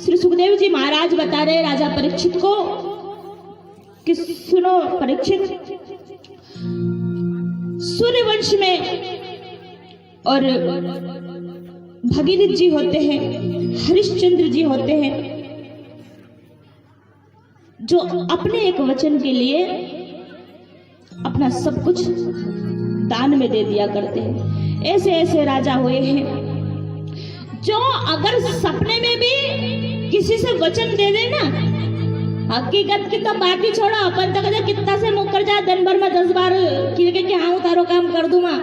श्री सुखदेव जी महाराज बता रहे राजा परीक्षित को कि सुनो परीक्षित, सूर्यवंश में और भगीरथ जी होते हैं, हरिश्चंद्र जी होते हैं, जो अपने एक वचन के लिए अपना सब कुछ दान में दे दिया करते हैं। ऐसे ऐसे राजा हुए हैं जो अगर सपने में भी किसी से वचन दे दे ना, हकीकत की तो बाकी छोड़ो, अपन तक कितना से मुकर जाए दिन भर में 10 बार कि हाँ तारो काम कर दूंगा,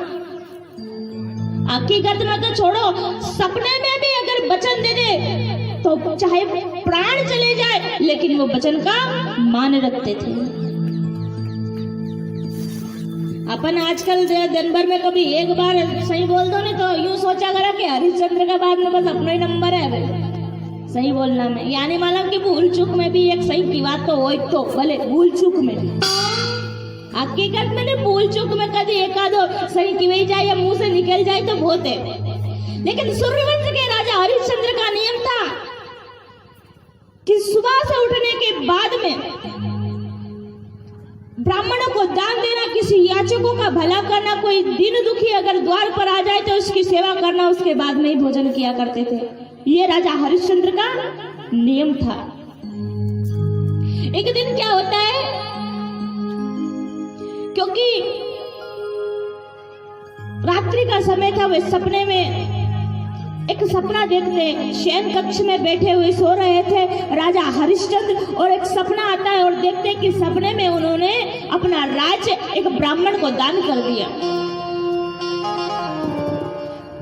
हकीकत में तो छोड़ो, सपने में भी अगर वचन दे दे तो चाहे प्राण चले जाए लेकिन वो वचन का मान रखते थे। अपन आजकल दिन भर में कभी एक बार सही बोल दो ना तो यूं सोचा करा कि हरिश्चंद्र के बाद में बस अपना ही नंबर है सही बोलना में, यानी मालूम कि भूल चूक में भी एक सही की बात तो हो, तो भले भूल चूक में हकीकत में नहीं, भूल चूक में कभी एक आधो सही की वही जाए या मुंह से निकल जाए तो बहुत है। लेकिन सूर्यवंश के राजा हरिश्चंद्र का नियम था कि सुबह से उठने के बाद में ब्राह्मणों को दान देना, किसी याचकों का भला करना, कोई दीन दुखी अगर द्वार पर आ जाए तो उसकी सेवा करना, उसके बाद में ही भोजन किया करते थे। ये राजा हरिश्चंद्र का नियम था। एक दिन क्या होता है, क्योंकि रात्रि का समय था, वे सपने में एक सपना देखते, शयन कक्ष में बैठे हुए सो रहे थे राजा हरिश्चंद्र, और एक सपना आता है और देखते कि सपने में उन्होंने अपना राज्य एक ब्राह्मण को दान कर दिया।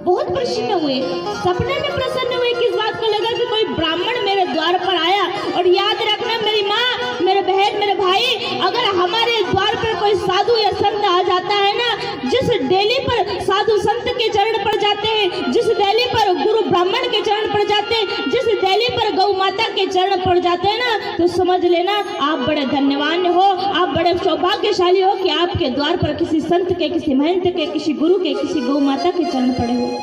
बहुत प्रसन्न हुए, सपने में प्रसन्न हुए, किस बात को लगा कि कोई ब्राह्मण मेरे द्वार पर आया। और याद रखना मेरी माँ, मेरे बहन, मेरे भाई, अगर हमारे द्वार पर कोई साधु या संत आ जाता है ना, जिस डेली पर साधु संत के चरण पड़ जाते हैं, जिस डेली पर गुरु ब्राह्मण के चरण पड़ जाते हैं, जिस डेली पर गौ माता के चरण पड़ जाते हैं ना, तो समझ लेना आप बड़े धन्यवान हो, आप बड़े सौभाग्यशाली हो कि आपके द्वार पर किसी संत के, किसी महंत के, किसी गुरु के, किसी गौ माता के चरण पड़े हो।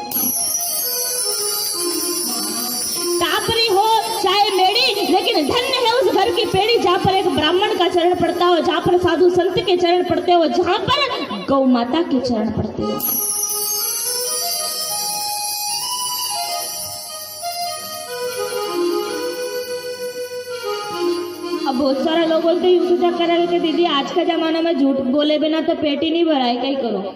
टापरी हो चाहे मेड़ी, लेकिन धन्य है उस घर की पेड़ी जहाँ पर एक ब्राह्मण का चरण पड़ता हो, जहाँ पर साधु संत के चरण पड़ते हो, जहाँ पर गौ माता के चरण पड़ते हो। अब बहुत सारे लोग बोलते यूं सोचा करे कि दीदी आज का जमाना में झूठ बोले बिना तो पेट ही नहीं भराए, क्या करो?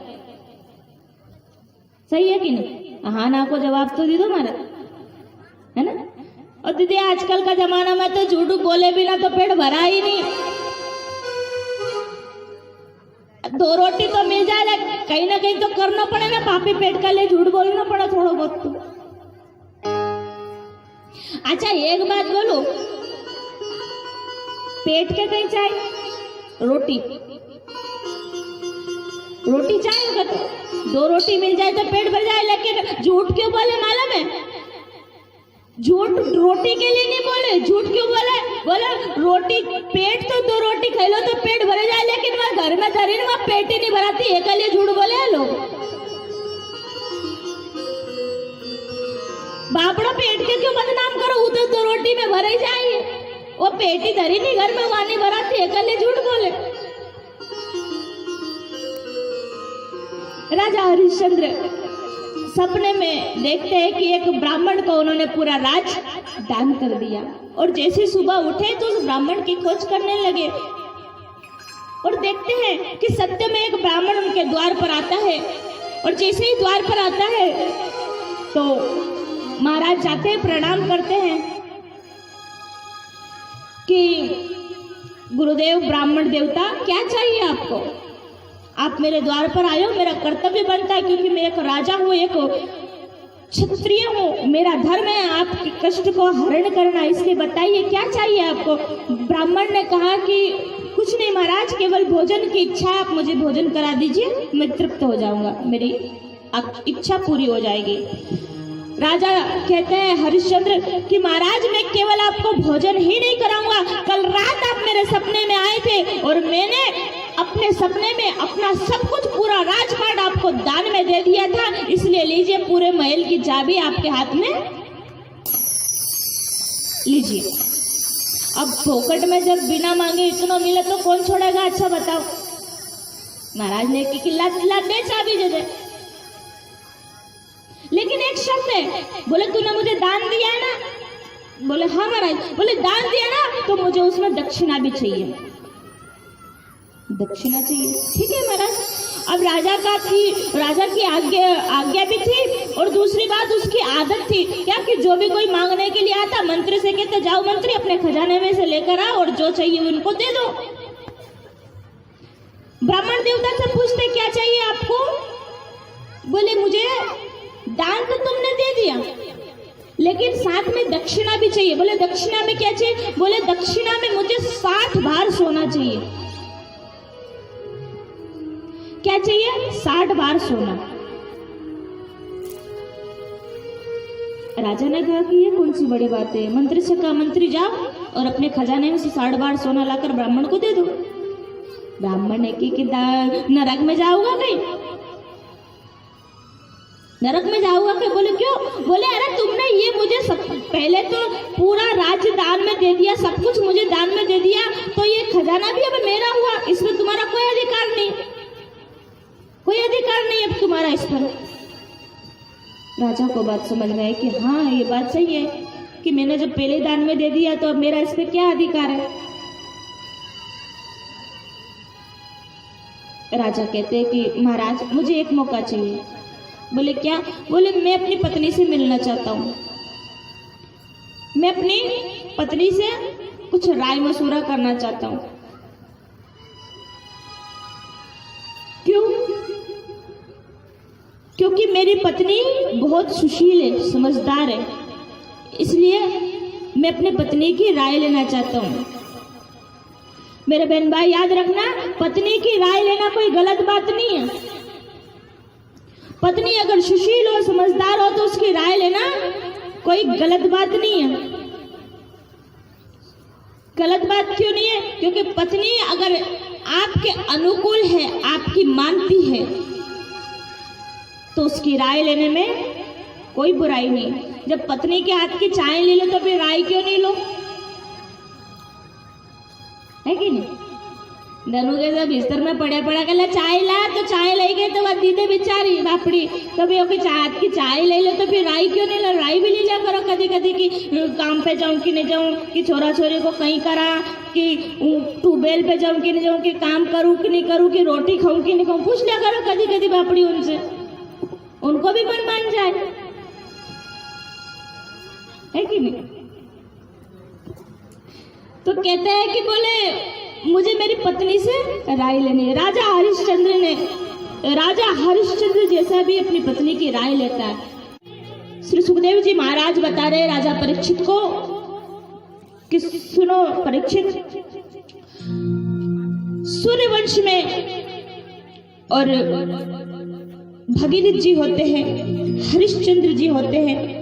सही है कि नहीं? हाँ ना को जवाब तो दे दो मारा, है ना? और दीदी आजकल का जमाना में तो झूठ बोले बिना तो पेट भरा ही नहीं, 2 रोटी तो मिल जाए, कहीं ना कहीं तो करना पड़े ना, पापी पेट का लिए झूठ बोलना पड़ा थोड़ा बहुत तो। अच्छा एक बात बोलो, पेट के कहीं चाहिए रोटी, रोटी चाहिए होगा तो 2 रोटी मिल जाए तो पेट भर जाए, लेकिन झूठ क्यों बोले मालूम है? झूठ रोटी के लिए नहीं बोले, झूठ क्यों बोले? बोले रोटी पेट तो 2 रोटी खा लो तो पेट भर जाए, लेकिन वह घर में धरी वह पेट ही नहीं भराती, एक लिए झूठ बोले लोग। बापड़ो पेट के क्यों बदनाम करो, वो तो 2 रोटी में भर ही जाएंगे, वो पेट ही धरी नहीं घर में, वहां नहीं भराती, एक लिए झूठ बोले। राजा हरिश्चंद्र सपने में देखते हैं कि एक ब्राह्मण को उन्होंने पूरा राज दान कर दिया, और जैसे सुबह उठे तो उस ब्राह्मण की खोज करने लगे और देखते हैं कि सत्य में एक ब्राह्मण उनके द्वार पर आता है। और जैसे ही द्वार पर आता है तो महाराज जाते हैं, प्रणाम करते हैं कि गुरुदेव ब्राह्मण देवता क्या चाहिए आपको, आप मेरे द्वार पर आए हो, मेरा कर्तव्य बनता है क्योंकि मैं एक राजा हूँ, एक क्षत्रिय हूँ, मेरा धर्म है आपके कष्ट को हरण करना, इसलिए बताइए क्या चाहिए आपको। ब्राह्मण ने कहा कि कुछ नहीं महाराज, केवल भोजन की इच्छा है, आप मुझे भोजन करा दीजिए, मैं तृप्त हो जाऊंगा, मेरी इच्छा पूरी हो जाएगी। राजा कहते हैं हरिश्चंद्र कि महाराज मैं केवल आपको भोजन ही नहीं कराऊंगा, कल रात आप मेरे सपने में आए थे और मैंने अपने सपने में अपना सब कुछ पूरा राजपाट आपको दान में दे दिया था, इसलिए लीजिए पूरे महल की चाबी आपके हाथ में। लीजिए। अब फोकट में जब बिना मांगे इतना मिले तो कौन छोड़ेगा, अच्छा बताओ। महाराज ने की किल्ला दे चाबी दे। लेकिन एक शर्त है, बोले तूने मुझे दान दिया है ना? बोले हाँ महाराज। बोले दान दिया ना तो मुझे उसमें दक्षिणा भी चाहिए। दक्षिणा चाहिए, ठीक है महाराज। अब राजा की आज्ञा भी थी, और दूसरी बात उसकी आदत थी क्या कि जो भी कोई मांगने के लिए आता मंत्री से कहते जाओ मंत्री अपने खजाने में से लेकर आओ और जो चाहिए उनको दे दो। ब्राह्मण देवता से पूछते क्या चाहिए आपको? बोले मुझे दान तो तुमने दे दिया लेकिन साथ में दक्षिणा भी चाहिए। बोले दक्षिणा में क्या चाहिए? बोले दक्षिणा में मुझे 60 भार सोना चाहिए। क्या चाहिए? 60 भार सोना। राजा ने कहा कि ये कौन सी बड़ी बात है। मंत्री से कहा मंत्री जाओ और अपने खजाने में से 60 भार सोना लाकर ब्राह्मण को दे दो। ब्राह्मण ने की नरक में जाऊंगा कहीं, नरक में जाऊंगा कहीं। बोले क्यों? बोले अरे तुमने ये मुझे पहले तो पूरा राज्य दान में दे दिया, सब कुछ मुझे दान में दे दिया, तो ये खजाना भी अब मेरा हुआ, इसमें तुम्हारा कोई अधिकार नहीं, कोई अधिकार नहीं अब तुम्हारा इस पर। राजा को बात समझ में आई कि हाँ ये बात सही है कि मैंने जब पहले दान में दे दिया तो अब मेरा इस पर क्या अधिकार है। राजा कहते हैं कि महाराज मुझे एक मौका चाहिए। बोले क्या? बोले मैं अपनी पत्नी से मिलना चाहता हूँ, मैं अपनी पत्नी से कुछ राय मशूरा करना चाहता हूँ। क्यों? क्योंकि मेरी पत्नी बहुत सुशील है, समझदार है, इसलिए मैं अपनी पत्नी की राय लेना चाहता हूँ। मेरे बहन भाई याद रखना, पत्नी की राय लेना कोई गलत बात नहीं है। पत्नी अगर सुशील और समझदार हो तो उसकी राय लेना कोई गलत बात नहीं है। गलत बात क्यों नहीं है? क्योंकि पत्नी अगर आपके अनुकूल है, आपकी मानती है, तो उसकी राय लेने में कोई बुराई नहीं। जब पत्नी के हाथ की चाय ले लो तो फिर राय क्यों नहीं लो, है कि नहीं? धनु के बिस्तर में पड़ा कहला चाय ला, तो चाय ले गए तो वह दीदे बेचारी बापड़ी, तो भी ओके हाथ की चाय ले लो तो फिर राय क्यों नहीं लो? राय भी ले लिया करो कभी कभी कि काम पे जाऊं कि नहीं जाऊं, कि छोरा छोरी को कहीं करा, कि ट्यूबवेल पे जाऊं कि नहीं जाऊं, कि काम करूं कि नहीं करूं, कि रोटी खाऊं कि नहीं खाऊं, पूछ लिया करो कभी कभी बापड़ी उनसे, उनको भी मन मान जाए, है कि नहीं? तो कहते हैं कि बोले मुझे मेरी पत्नी से राय लेनी है। राजा हरिश्चंद्र जैसा भी अपनी पत्नी की राय लेता है। श्री सुखदेव जी महाराज बता रहे राजा परीक्षित को कि सुनो परीक्षित, सूर्यवंश में और भगीरथ जी होते हैं, हरिश्चंद्र जी होते हैं,